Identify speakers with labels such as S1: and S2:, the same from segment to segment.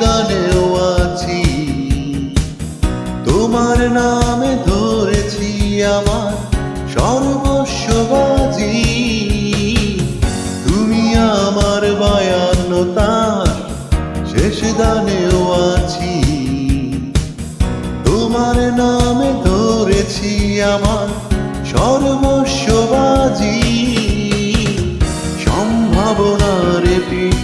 S1: দানেও আছি। তোমার নামে ধরেছি আমার সর্বস্ব বাজি। তুমি আমার 52 তার শেষ দানেও আছি। তোমার নামে ধরেছি আমার সর্বস্ব বাজি। সম্ভাবনার পিঠ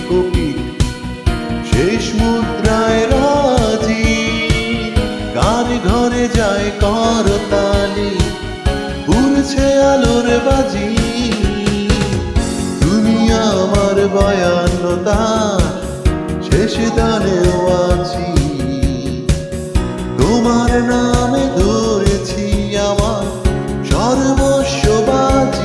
S1: শেষ মুদ্রায় রাজি। কার ঘরে যায় করতালি, উড়ছে আলোর বাজি। তুমি আমার 52 তার শেষ দানেও আছি। তোমার নামে ধরেছি আমার সর্বস্ব বাজি।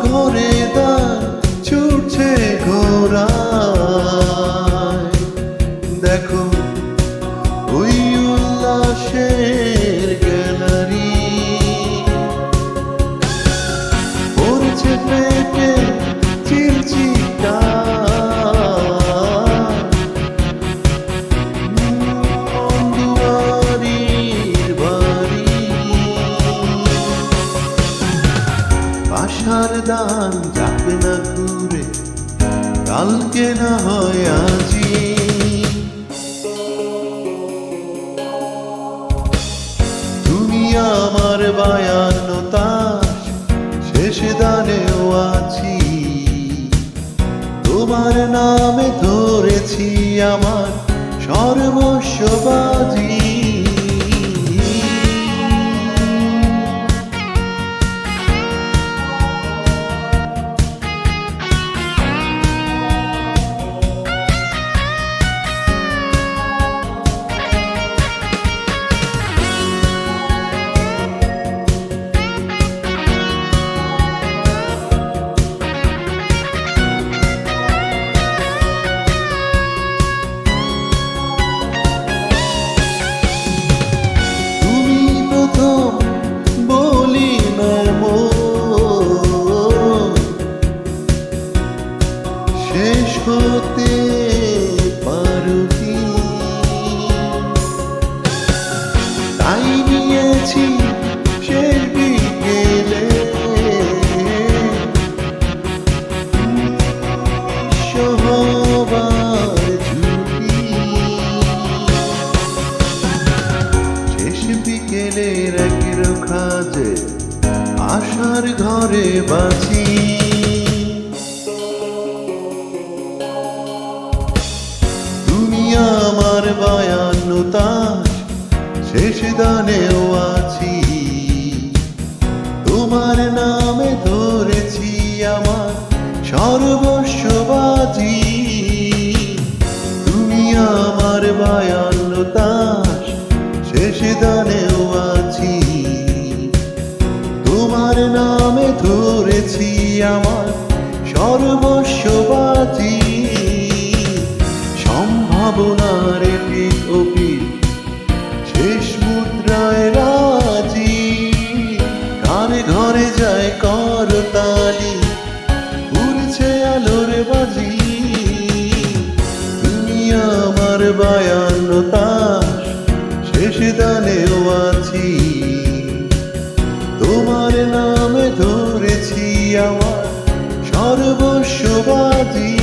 S1: ঘরে দান ছুটছে ঘোড়ায়, দেখো ওই উল্লাসের গ্যালারি। পড়ছে পেটে চিলচিটা, দুয়ারির বাড়ি। আশার দান যাবে না ঘুরে, কালকে না হয় আজি। তুমি আমার 52 তার শেষ দানেও আছি। তোমার নামে ধরেছি আমার সর্বস্ব বাজি। বলি শেষ হতে পারো কি, তাই নিয়েছি শেষ বিকেলে সহবার ছুটি। শেষ বিকেলের একের কাজে আশার ঘরে বাঁচি। তুমি আমার 52 তার শেষ দানেও আছি। তোমার নামে ধরেছি আমার সর্বস্ব বাজি। তুমি আমার 52 তার শেষ দানেও আছি। তোমার নামে ধরেছি আমার সর্বস্ব বাজি। সম্ভাবনার পিঠ শেষ মুদ্রায় রাজি। কার ঘরে যায় করতালি, উড়ছে আলোর বাজি। তুমি আমার 52 তার শেষ দানেও আছি। তোমার নামে ধরেছি আমার সর্বস্ব বাজি।